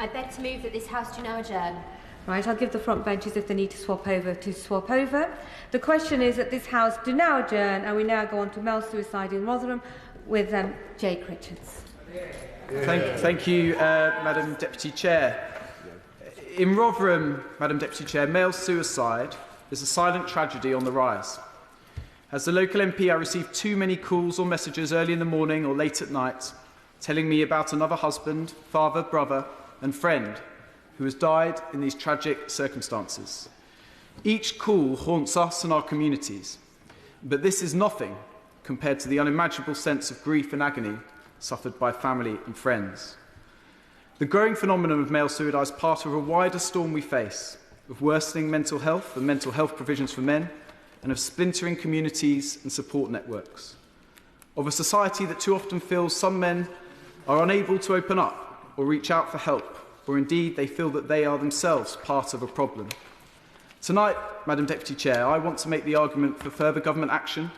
I beg to move that this House do now adjourn. Right, I'll give the front benches, if they need to swap over, The question is that this House do now adjourn, and we now go on to male suicide in Rotherham with Jake Richards. Thank you, Madam Deputy Chair. In Rotherham, Madam Deputy Chair, male suicide is a silent tragedy on the rise. As the local MP, I received too many calls or messages early in the morning or late at night telling me about another husband, father, brother and friend who has died in these tragic circumstances. Each call haunts us and our communities, but this is nothing compared to the unimaginable sense of grief and agony suffered by family and friends. The growing phenomenon of male suicide is part of a wider storm we face, of worsening mental health and mental health provisions for men, and of splintering communities and support networks. Of a society that too often feels some men are unable to open up or reach out for help, or indeed they feel that they are themselves part of a problem. Tonight, Madam Deputy Chair, I want to make the argument for further government action,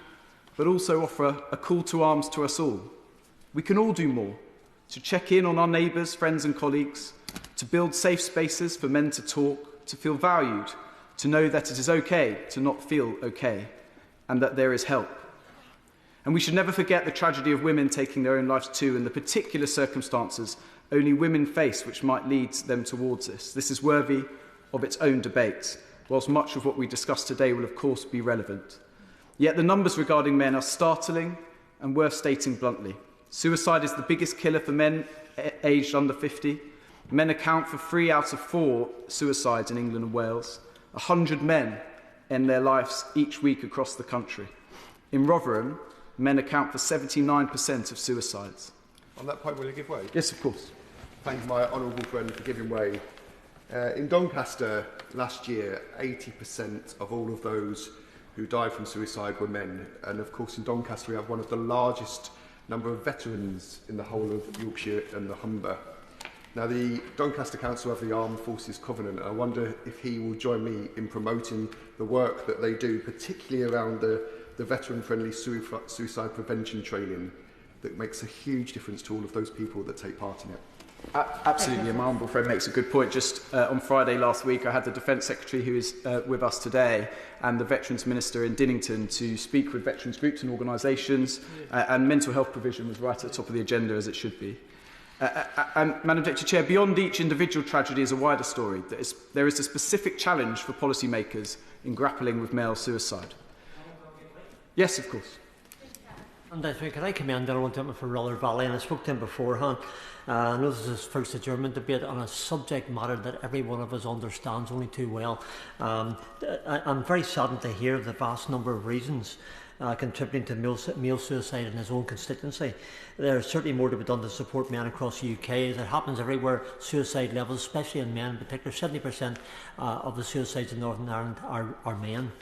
but also offer a call to arms to us all. We can all do more to check in on our neighbours, friends and colleagues, to build safe spaces for men to talk, to feel valued, to know that it is okay to not feel okay, and that there is help. And we should never forget the tragedy of women taking their own lives too, and the particular circumstances only women face which might lead them towards this. This is worthy of its own debate, whilst much of what we discuss today will of course be relevant. Yet the numbers regarding men are startling and worth stating bluntly. Suicide is the biggest killer for men aged under 50. Men account for 3 out of 4 suicides in England and Wales. 100 men end their lives each week across the country. In Rotherham, men account for 79% of suicides. On that point, will you give way? Yes, of course. Thank my honourable friend for giving way. In Doncaster last year, 80% of all of those who died from suicide were men. And of course, in Doncaster, we have one of the largest number of veterans in the whole of Yorkshire and the Humber. Now, the Doncaster Council have the Armed Forces Covenant, and I wonder if he will join me in promoting the work that they do, particularly around the veteran-friendly suicide prevention training that makes a huge difference to all of those people that take part in it. Absolutely, and my honourable friend makes a good point. Just on Friday last week, I had the Defence Secretary, who is with us today, and the Veterans Minister in Dinnington to speak with veterans groups and organisations, and mental health provision was right at the top of the agenda, as it should be. And Madam Deputy Chair, beyond each individual tragedy is a wider story. There is a specific challenge for policymakers in grappling with male suicide. Yes, of course. And could I commend the gentleman from Rother Valley, and I spoke to him beforehand. I know this is his first adjournment debate on a subject matter that every one of us understands only too well. I'm very saddened to hear the vast number of reasons contributing to male suicide in his own constituency. There is certainly more to be done to support men across the UK, as it happens everywhere. Suicide levels, especially in men in particular, 70% of the suicides in Northern Ireland are men.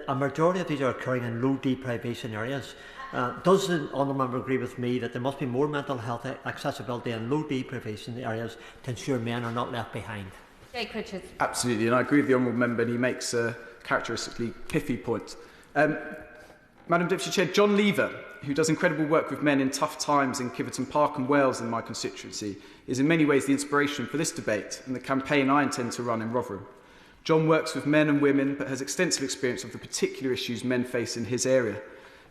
A majority of these are occurring in low deprivation areas. Does the honourable member agree with me that there must be more mental health accessibility in low deprivation areas to ensure men are not left behind? Jake Richards. Absolutely, and I agree with the honourable member, and he makes a characteristically pithy point. Madam Deputy Chair, John Lever, who does incredible work with men in tough times in Kiverton Park and Wales in my constituency, is in many ways the inspiration for this debate and the campaign I intend to run in Rotherham. John works with men and women, but has extensive experience of the particular issues men face in his area.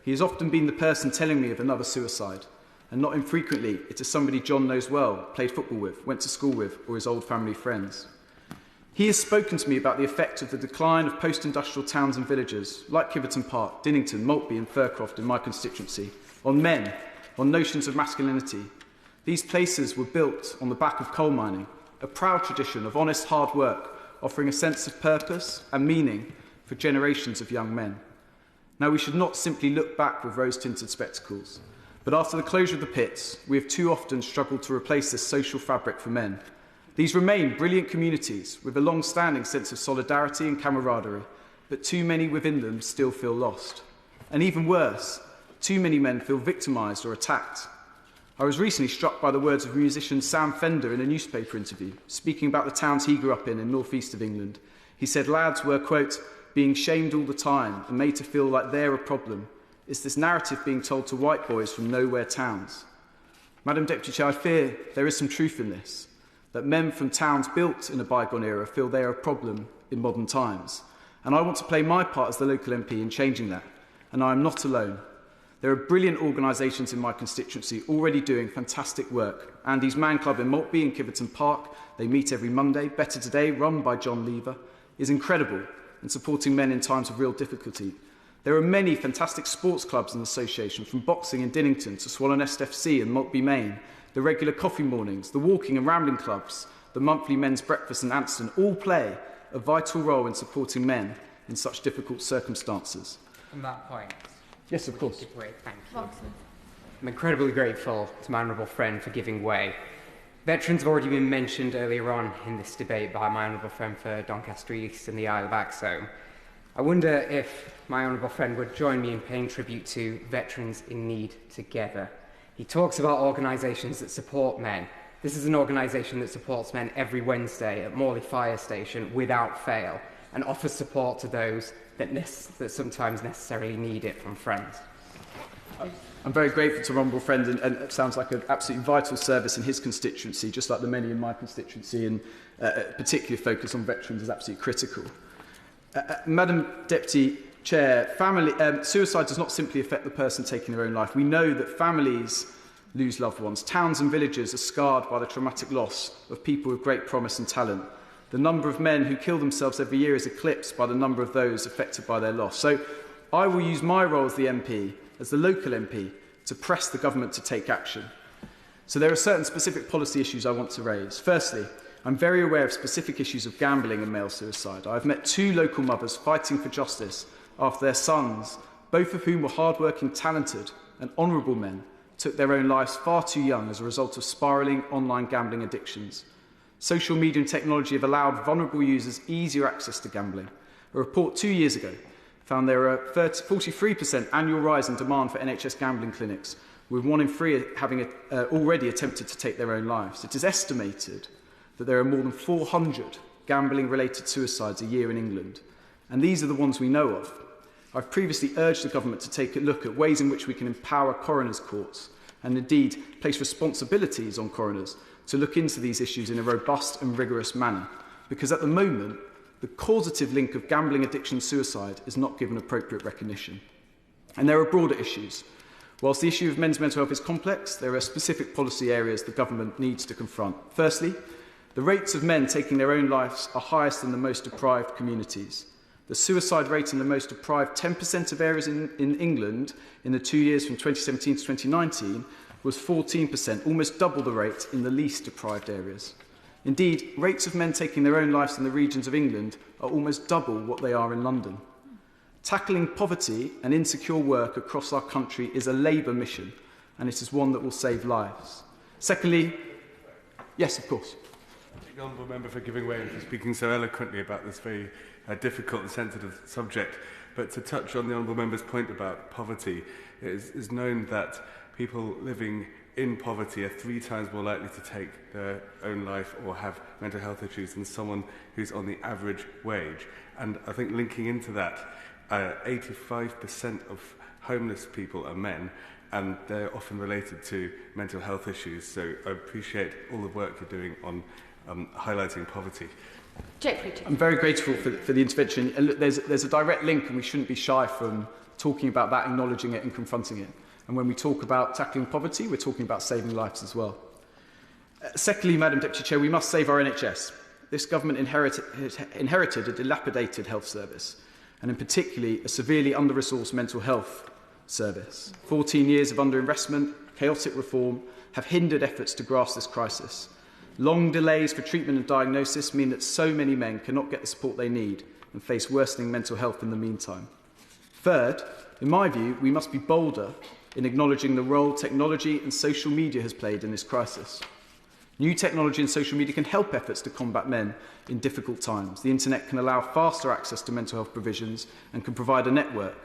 He has often been the person telling me of another suicide, and not infrequently it is somebody John knows well, played football with, went to school with, or his old family friends. He has spoken to me about the effect of the decline of post-industrial towns and villages, like Kiverton Park, Dinnington, Maltby and Fircroft in my constituency, on men, on notions of masculinity. These places were built on the back of coal mining, a proud tradition of honest hard work, offering a sense of purpose and meaning for generations of young men. Now, we should not simply look back with rose-tinted spectacles, but after the closure of the pits, we have too often struggled to replace this social fabric for men. These remain brilliant communities with a long-standing sense of solidarity and camaraderie, but too many within them still feel lost. And even worse, too many men feel victimised or attacked. I was recently struck by the words of musician Sam Fender in a newspaper interview, speaking about the towns he grew up in north-east of England. He said lads were, quote, being shamed all the time and made to feel like they're a problem. It's this narrative being told to white boys from nowhere towns. Madam Deputy Chair, I fear there is some truth in this. that men from towns built in a bygone era feel they are a problem in modern times. And I want to play my part as the local MP in changing that. And I am not alone. There are brilliant organisations in my constituency already doing fantastic work. Andy's Man Club in Maltby and Kiverton Park, they meet every Monday. Better Today, run by John Lever, is incredible in supporting men in times of real difficulty. There are many fantastic sports clubs and associations, from boxing in Dinnington to Swallownest FC and Maltby Main, the regular coffee mornings, the walking and rambling clubs, the monthly men's breakfast in Anston, all play a vital role in supporting men in such difficult circumstances. On that point. Yes, of course. Thank you. I'm incredibly grateful to my honourable friend for giving way. Veterans have already been mentioned earlier on in this debate by my honourable friend for Doncaster East and the Isle of Axholme. I wonder if my honourable friend would join me in paying tribute to Veterans in Need Together. He talks about organisations that support men. This is an organisation that supports men every Wednesday at Morley Fire Station without fail and offers support to those that sometimes necessarily need it from friends. I'm very grateful to honourable friend, and it sounds like an absolutely vital service in his constituency, just like the many in my constituency, and particular focus on veterans is absolutely critical. Madam Deputy Chair, suicide does not simply affect the person taking their own life. We know that families lose loved ones. Towns and villages are scarred by the traumatic loss of people with great promise and talent. The number of men who kill themselves every year is eclipsed by the number of those affected by their loss. So I will use my role as the MP, as the local MP, to press the government to take action. So there are certain specific policy issues I want to raise. Firstly, I'm very aware of specific issues of gambling and male suicide. I've met 2 local mothers fighting for justice after their sons, both of whom were hard-working, talented and honourable men, took their own lives far too young as a result of spiralling online gambling addictions. Social media and technology have allowed vulnerable users easier access to gambling. A report 2 years ago found there are a 43% annual rise in demand for NHS gambling clinics, with 1 in 3 having already attempted to take their own lives. It is estimated that there are more than 400 gambling-related suicides a year in England, and these are the ones we know of. I've previously urged the government to take a look at ways in which we can empower coroners' courts and indeed place responsibilities on coroners to look into these issues in a robust and rigorous manner, because at the moment, the causative link of gambling addiction and suicide is not given appropriate recognition. And there are broader issues. Whilst the issue of men's mental health is complex, there are specific policy areas the government needs to confront. Firstly, the rates of men taking their own lives are highest in the most deprived communities. The suicide rate in the most deprived 10% of areas in England in the 2 years from 2017 to 2019 was 14%, almost double the rate in the least deprived areas. Indeed, rates of men taking their own lives in the regions of England are almost double what they are in London. Tackling poverty and insecure work across our country is a Labour mission, and it is one that will save lives. Secondly, yes, of course. Thank the honourable member for giving way and for speaking so eloquently about this very difficult and sensitive subject. But to touch on the honourable member's point about poverty, it is known that people living in poverty are 3 times more likely to take their own life or have mental health issues than someone who's on the average wage. And I think linking into that, 85% of homeless people are men, and they're often related to mental health issues. So I appreciate all the work you're doing on highlighting poverty. I'm very grateful for the intervention. And look, there's a direct link, and we shouldn't be shy from talking about that, acknowledging it and confronting it. And when we talk about tackling poverty, we're talking about saving lives as well. Secondly, Madam Deputy Chair, we must save our NHS. This government inherited a dilapidated health service, and in particularly a severely under-resourced mental health service. 14 years of underinvestment, chaotic reform have hindered efforts to grasp this crisis. Long delays for treatment and diagnosis mean that so many men cannot get the support they need and face worsening mental health in the meantime. Third, in my view, we must be bolder in acknowledging the role technology and social media has played in this crisis. New technology and social media can help efforts to combat men in difficult times. The internet can allow faster access to mental health provisions and can provide a network.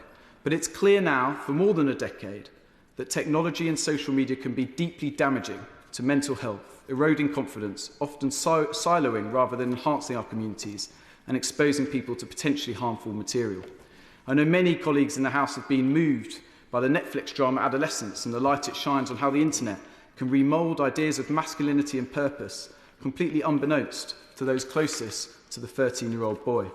But it's clear now, for more than a decade, that technology and social media can be deeply damaging to mental health, eroding confidence, often siloing rather than enhancing our communities and exposing people to potentially harmful material. I know many colleagues in the House have been moved by the Netflix drama Adolescence and the light it shines on how the internet can remould ideas of masculinity and purpose completely unbeknownst to those closest to the 13-year-old boy.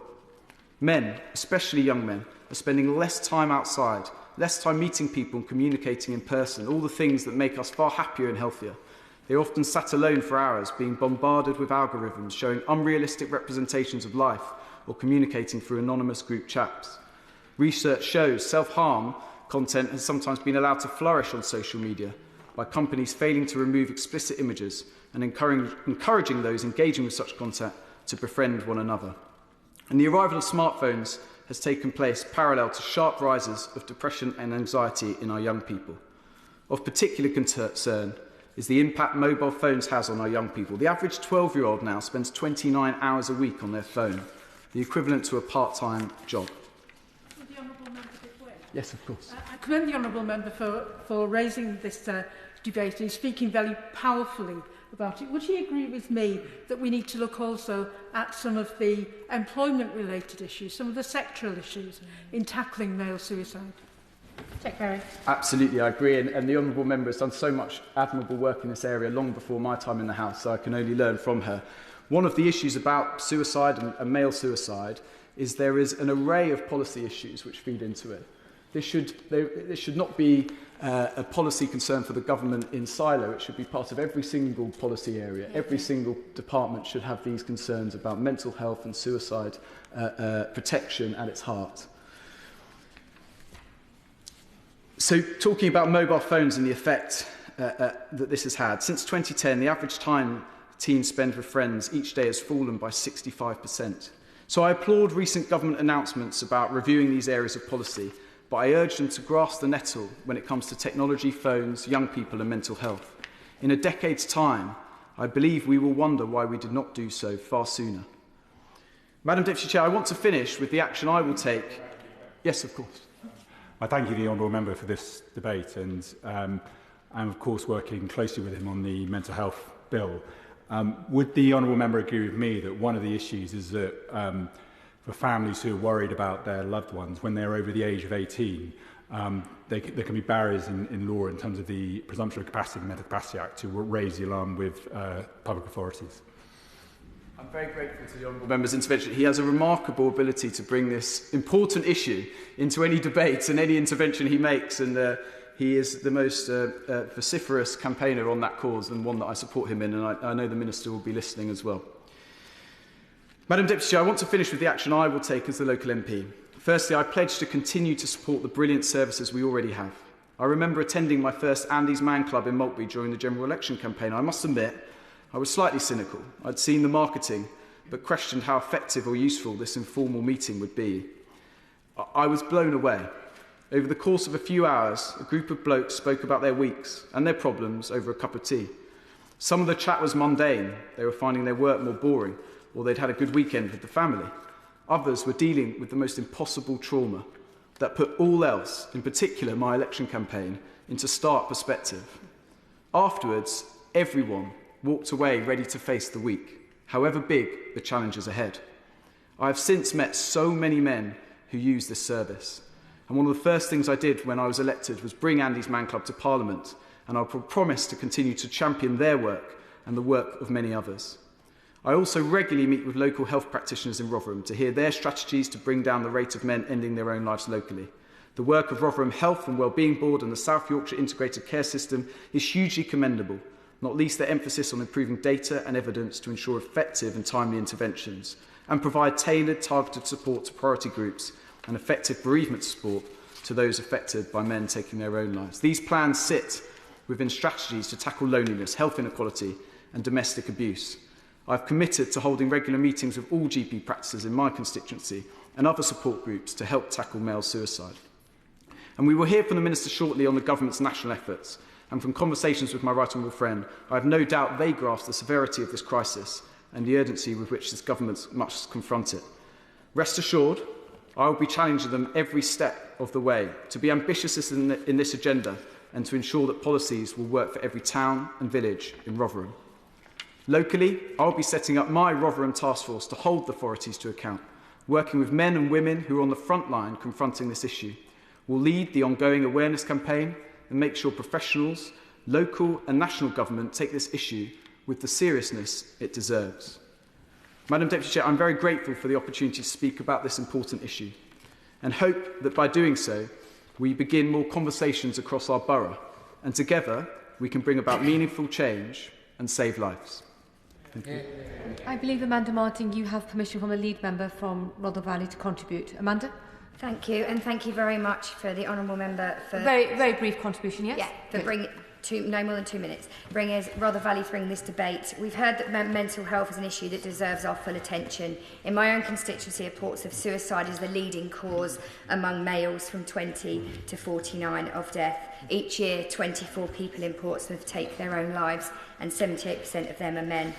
Men, especially young men, are spending less time outside, less time meeting people and communicating in person, all the things that make us far happier and healthier. They are often sat alone for hours, being bombarded with algorithms showing unrealistic representations of life or communicating through anonymous group chats. Research shows self-harm content has sometimes been allowed to flourish on social media by companies failing to remove explicit images and encouraging those engaging with such content to befriend one another. And the arrival of smartphones has taken place parallel to sharp rises of depression and anxiety in our young people. Of particular concern is the impact mobile phones has on our young people. The average 12-year-old now spends 29 hours a week on their phone, the equivalent to a part-time job. The Honourable Member Bidwell. Yes, of course. I commend the Honourable Member for raising this debate and speaking very powerfully about it. Would he agree with me that we need to look also at some of the employment-related issues, some of the sectoral issues in tackling male suicide? Secretary. Absolutely, I agree, and the Honourable Member has done so much admirable work in this area long before my time in the House, so I can only learn from her. One of the issues about suicide and male suicide is there is an array of policy issues which feed into it. This should not be a policy concern for the government in silo. It should be part of every single policy area. Every single department should have these concerns about mental health and suicide protection at its heart. So, talking about mobile phones and the effect that this has had, since 2010, the average time teens spend with friends each day has fallen by 65%. So I applaud recent government announcements about reviewing these areas of policy, but I urge them to grasp the nettle when it comes to technology, phones, young people and mental health. In a decade's time, I believe we will wonder why we did not do so far sooner. Madam Deputy Chair, I want to finish with the action I will take. Yes, of course. I thank you, the Honourable Member, for this debate, and I'm of course working closely with him on the mental health bill. Would the Honourable Member agree with me that one of the issues is that for families who are worried about their loved ones when they're over the age of 18, there can be barriers in law in terms of the Presumption of Capacity and Mental Capacity Act to raise the alarm with public authorities? I'm very grateful to the Honourable Member's intervention. He has a remarkable ability to bring this important issue into any debate and any intervention he makes, and he is the most vociferous campaigner on that cause, and one that I support him in, and I know the Minister will be listening as well. Madam Deputy Chair, I want to finish with the action I will take as the local MP. Firstly, I pledge to continue to support the brilliant services we already have. I remember attending my first Andy's Man Club in Maltby during the general election campaign. I must admit, I was slightly cynical. I'd seen the marketing, but questioned how effective or useful this informal meeting would be. I was blown away. Over the course of a few hours, a group of blokes spoke about their weeks and their problems over a cup of tea. Some of the chat was mundane. They were finding their work more boring, or they'd had a good weekend with the family. Others were dealing with the most impossible trauma that put all else, in particular my election campaign, into stark perspective. Afterwards, everyone walked away ready to face the week, however big the challenges ahead. I have since met so many men who use this service, and one of the first things I did when I was elected was bring Andy's Man Club to Parliament, and I promise to continue to champion their work and the work of many others. I also regularly meet with local health practitioners in Rotherham to hear their strategies to bring down the rate of men ending their own lives locally. The work of Rotherham Health and Wellbeing Board and the South Yorkshire Integrated Care System is hugely commendable, not least their emphasis on improving data and evidence to ensure effective and timely interventions, and provide tailored, targeted support to priority groups and effective bereavement support to those affected by men taking their own lives. These plans sit within strategies to tackle loneliness, health inequality and domestic abuse. I've committed to holding regular meetings with all GP practices in my constituency and other support groups to help tackle male suicide. And we will hear from the Minister shortly on the government's national efforts, and from conversations with my right honourable friend, I have no doubt they grasp the severity of this crisis and the urgency with which this government must confront it. Rest assured, I will be challenging them every step of the way to be ambitious in this agenda and to ensure that policies will work for every town and village in Rotherham. Locally, I will be setting up my Rotherham task force to hold the authorities to account, working with men and women who are on the front line confronting this issue. We'll lead the ongoing awareness campaign and make sure professionals, local and national government take this issue with the seriousness it deserves. Madam Deputy Chair, I'm very grateful for the opportunity to speak about this important issue and hope that by doing so, we begin more conversations across our borough and together we can bring about meaningful change and save lives. Thank you. I believe, Amanda Martin, you have permission from a lead member from Rother Valley to contribute. Amanda? Thank you, and thank you very much for the honourable member for... Very brief contribution, yes? Yeah, for bringing... no more than 2 minutes. Rother Valley to bring this debate. We've heard that mental health is an issue that deserves our full attention. In my own constituency of Portsmouth, suicide is the leading cause among males from 20 to 49 of death. Each year, 24 people in Portsmouth take their own lives, and 78% of them are men.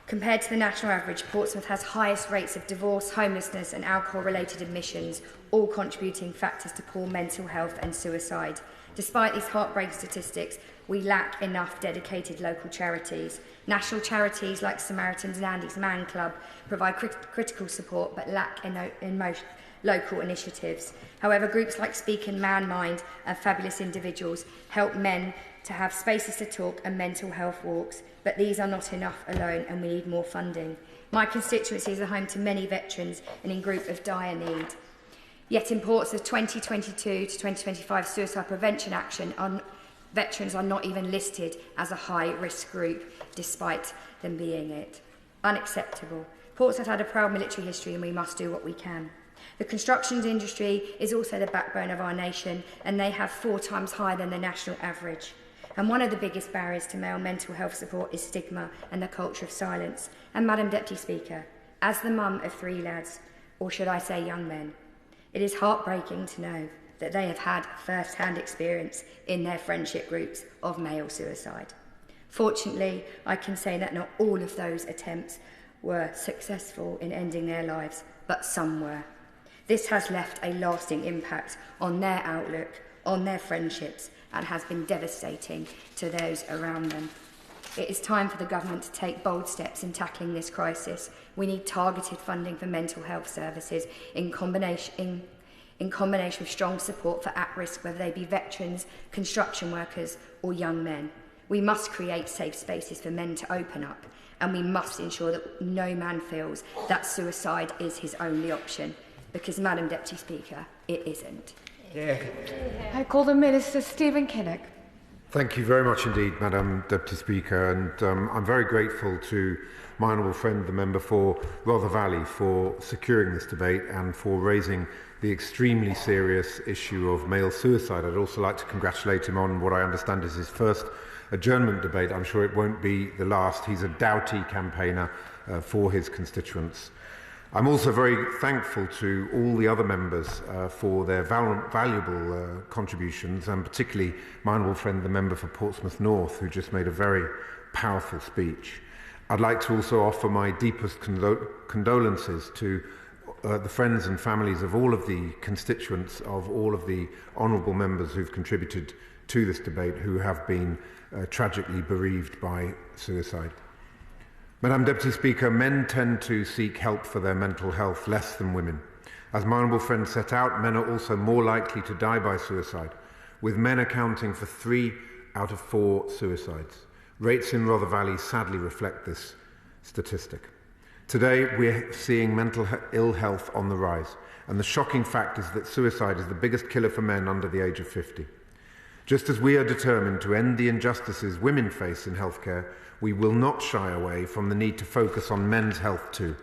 Compared to the national average, Portsmouth has highest rates of divorce, homelessness and alcohol-related admissions, all contributing factors to poor mental health and suicide. Despite these heartbreaking statistics, we lack enough dedicated local charities. National charities like Samaritans and Andy's Man Club provide critical support but lack in most local initiatives. However, groups like Speak and Man Mind and Fabulous Individuals help men to have spaces to talk and mental health walks, but these are not enough alone and we need more funding. My constituency is a home to many veterans and in group of dire need. Yet in Portsmouth 2022 to 2025 suicide prevention action, veterans are not even listed as a high-risk group, despite them being it. Unacceptable. Portsmouth had a proud military history and we must do what we can. The construction industry is also the backbone of our nation and they have 4 times higher than the national average. And one of the biggest barriers to male mental health support is stigma and the culture of silence. And Madam Deputy Speaker, as the mum of 3 lads, or should I say young men, it is heartbreaking to know that they have had first-hand experience in their friendship groups of male suicide. Fortunately, I can say that not all of those attempts were successful in ending their lives, but some were. This has left a lasting impact on their outlook, on their friendships, and has been devastating to those around them. It is time for the government to take bold steps in tackling this crisis. We need targeted funding for mental health services in combination with strong support for at-risk, whether they be veterans, construction workers or young men. We must create safe spaces for men to open up, and we must ensure that no man feels that suicide is his only option, because, Madam Deputy Speaker, it isn't. I call the Minister Stephen Kinnock. Thank you very much indeed, Madam Deputy Speaker, and I'm very grateful to my honourable friend, the member for Rother Valley, for securing this debate and for raising the extremely serious issue of male suicide. I'd also like to congratulate him on what I understand is his first adjournment debate. I'm sure it won't be the last. He's a doughty campaigner for his constituents. I'm also very thankful to all the other members for their valuable contributions, and particularly my honourable friend, the member for Portsmouth North, who just made a very powerful speech. I'd like to also offer my deepest condolences to the friends and families of all of the constituents of all of the honourable members who've contributed to this debate, who have been tragically bereaved by suicide. Madam Deputy Speaker, men tend to seek help for their mental health less than women. As my honourable friend set out, men are also more likely to die by suicide, with men accounting for 3 out of 4 suicides. Rates in Rother Valley sadly reflect this statistic. Today, we're seeing mental ill health on the rise, and the shocking fact is that suicide is the biggest killer for men under the age of 50. Just as we are determined to end the injustices women face in healthcare, we will not shy away from the need to focus on men's health too.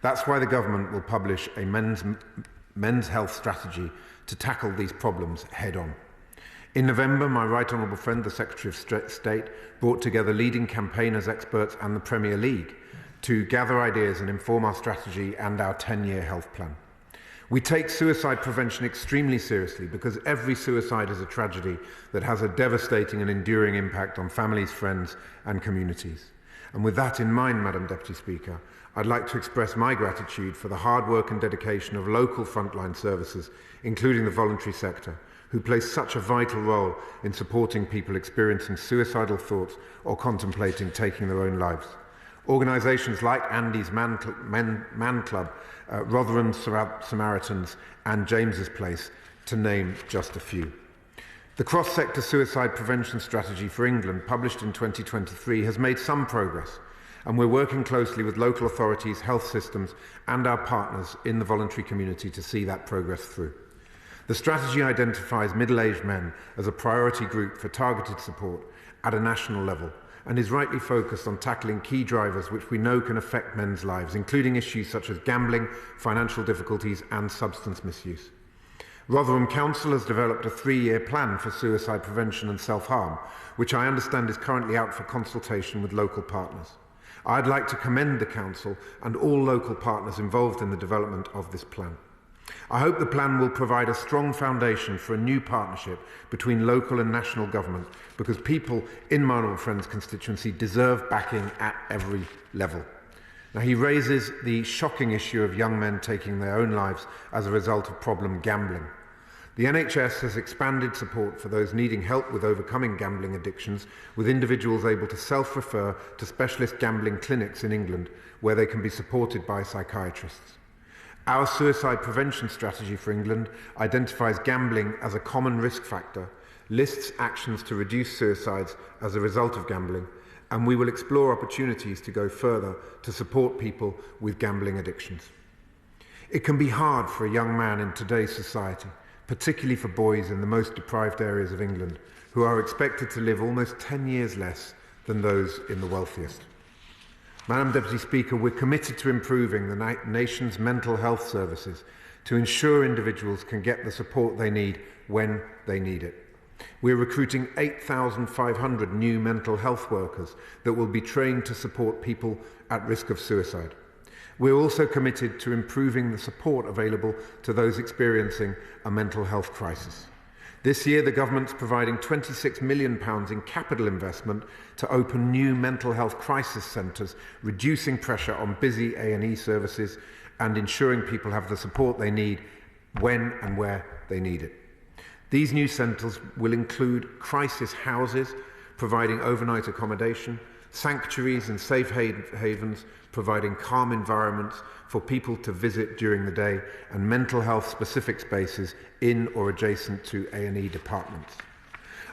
That's why the government will publish a men's health strategy to tackle these problems head on. In November, my right honourable friend, the Secretary of State, brought together leading campaigners, experts and the Premier League to gather ideas and inform our strategy and our 10-year health plan. We take suicide prevention extremely seriously because every suicide is a tragedy that has a devastating and enduring impact on families, friends and communities. And with that in mind, Madam Deputy Speaker, I'd like to express my gratitude for the hard work and dedication of local frontline services, including the voluntary sector, who play such a vital role in supporting people experiencing suicidal thoughts or contemplating taking their own lives. Organisations like Andy's Man Club, Rotherham Samaritans and James's Place, to name just a few. The cross-sector suicide prevention strategy for England, published in 2023, has made some progress, and we're working closely with local authorities, health systems, and our partners in the voluntary community to see that progress through. The strategy identifies middle-aged men as a priority group for targeted support at a national level, and is rightly focused on tackling key drivers which we know can affect men's lives, including issues such as gambling, financial difficulties, and substance misuse. Rotherham Council has developed a 3-year plan for suicide prevention and self-harm, which I understand is currently out for consultation with local partners. I'd like to commend the Council and all local partners involved in the development of this plan. I hope the plan will provide a strong foundation for a new partnership between local and national government, because people in my honourable friend's constituency deserve backing at every level. Now, he raises the shocking issue of young men taking their own lives as a result of problem gambling. The NHS has expanded support for those needing help with overcoming gambling addictions, with individuals able to self-refer to specialist gambling clinics in England, where they can be supported by psychiatrists. Our suicide prevention strategy for England identifies gambling as a common risk factor, lists actions to reduce suicides as a result of gambling, and we will explore opportunities to go further to support people with gambling addictions. It can be hard for a young man in today's society, particularly for boys in the most deprived areas of England, who are expected to live almost 10 years less than those in the wealthiest. Madam Deputy Speaker, we're committed to improving the nation's mental health services to ensure individuals can get the support they need when they need it. We're recruiting 8,500 new mental health workers that will be trained to support people at risk of suicide. We're also committed to improving the support available to those experiencing a mental health crisis. This year, the government's providing £26 million in capital investment to open new mental health crisis centres, reducing pressure on busy A&E services and ensuring people have the support they need when and where they need it. These new centres will include crisis houses, providing overnight accommodation, sanctuaries and safe havens, providing calm environments for people to visit during the day, and mental health specific spaces in or adjacent to A&E departments.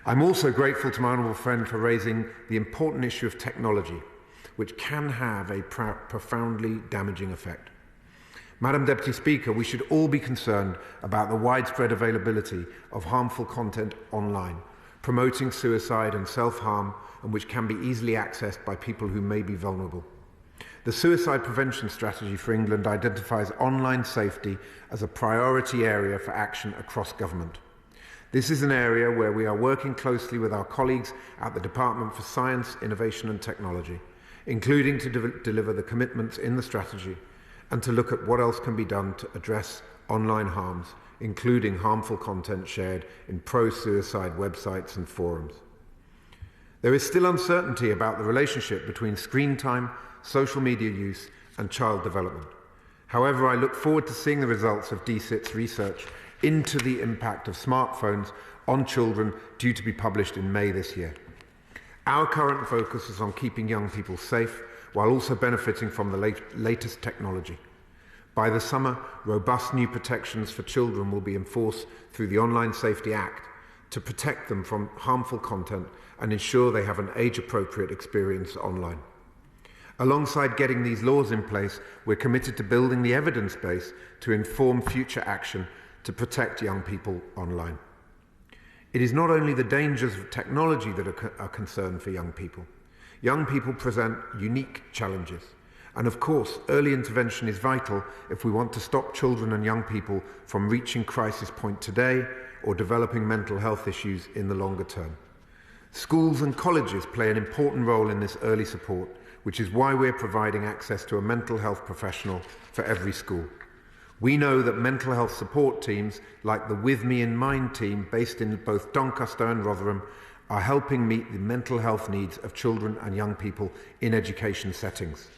I'm also grateful to my honourable friend for raising the important issue of technology, which can have a profoundly damaging effect. Madam Deputy Speaker, we should all be concerned about the widespread availability of harmful content online, promoting suicide and self-harm, and which can be easily accessed by people who may be vulnerable. The Suicide Prevention Strategy for England identifies online safety as a priority area for action across government. This is an area where we are working closely with our colleagues at the Department for Science, Innovation and Technology, including to deliver the commitments in the strategy and to look at what else can be done to address online harms, including harmful content shared in pro-suicide websites and forums. There is still uncertainty about the relationship between screen time, social media use and child development. However, I look forward to seeing the results of DCIT's research into the impact of smartphones on children, due to be published in May this year. Our current focus is on keeping young people safe while also benefiting from the latest technology. By the summer, robust new protections for children will be enforced through the Online Safety Act to protect them from harmful content and ensure they have an age-appropriate experience online. Alongside getting these laws in place, we're committed to building the evidence base to inform future action to protect young people online. It is not only the dangers of technology that are concerned for young people. Young people present unique challenges. And of course, early intervention is vital if we want to stop children and young people from reaching crisis point today or developing mental health issues in the longer term. Schools and colleges play an important role in this early support, which is why we're providing access to a mental health professional for every school. We know that mental health support teams, like the With Me in Mind team based in both Doncaster and Rotherham, are helping meet the mental health needs of children and young people in education settings.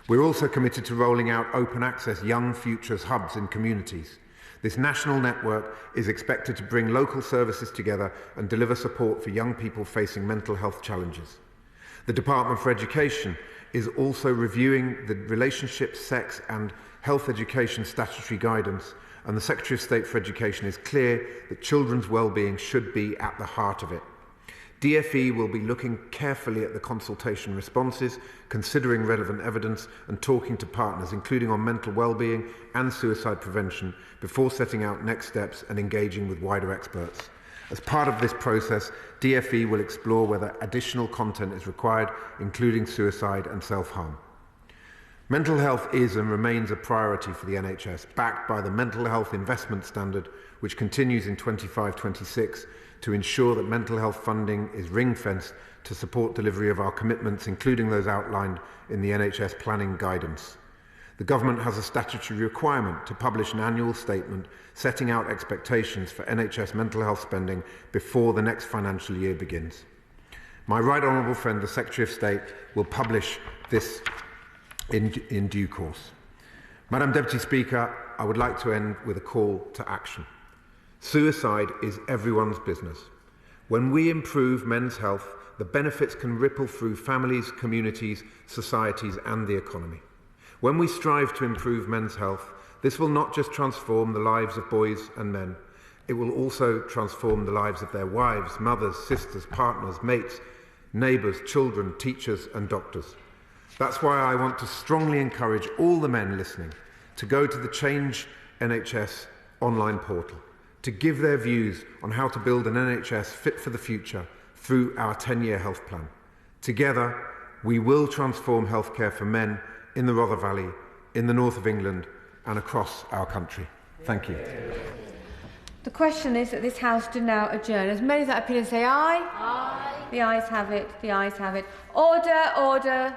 We're also committed to rolling out open access Young Futures hubs in communities. This national network is expected to bring local services together and deliver support for young people facing mental health challenges. The Department for Education is also reviewing the relationship, sex and health education statutory guidance, and the Secretary of State for Education is clear that children's well-being should be at the heart of it. DfE will be looking carefully at the consultation responses, considering relevant evidence and talking to partners, including on mental well-being and suicide prevention, before setting out next steps and engaging with wider experts. As part of this process, DfE will explore whether additional content is required, including suicide and self-harm. Mental health is and remains a priority for the NHS, backed by the Mental Health Investment Standard, which continues in 25-26, to ensure that mental health funding is ring-fenced to support delivery of our commitments, including those outlined in the NHS planning guidance. The Government has a statutory requirement to publish an annual statement setting out expectations for NHS mental health spending before the next financial year begins. My Right Honourable friend, the Secretary of State, will publish this in due course. Madam Deputy Speaker, I would like to end with a call to action. Suicide is everyone's business. When we improve men's health, the benefits can ripple through families, communities, societies and the economy. When we strive to improve men's health, this will not just transform the lives of boys and men, it will also transform the lives of their wives, mothers, sisters, partners, mates, neighbours, children, teachers and doctors. That's why I want to strongly encourage all the men listening to go to the Change NHS online portal, to give their views on how to build an NHS fit for the future through our 10-year health plan. Together, we will transform healthcare for men in the Rother Valley, in the north of England and across our country. Thank you. The question is that this House do now adjourn. As many that appear to say aye? Aye. The ayes have it. The ayes have it. Order, order.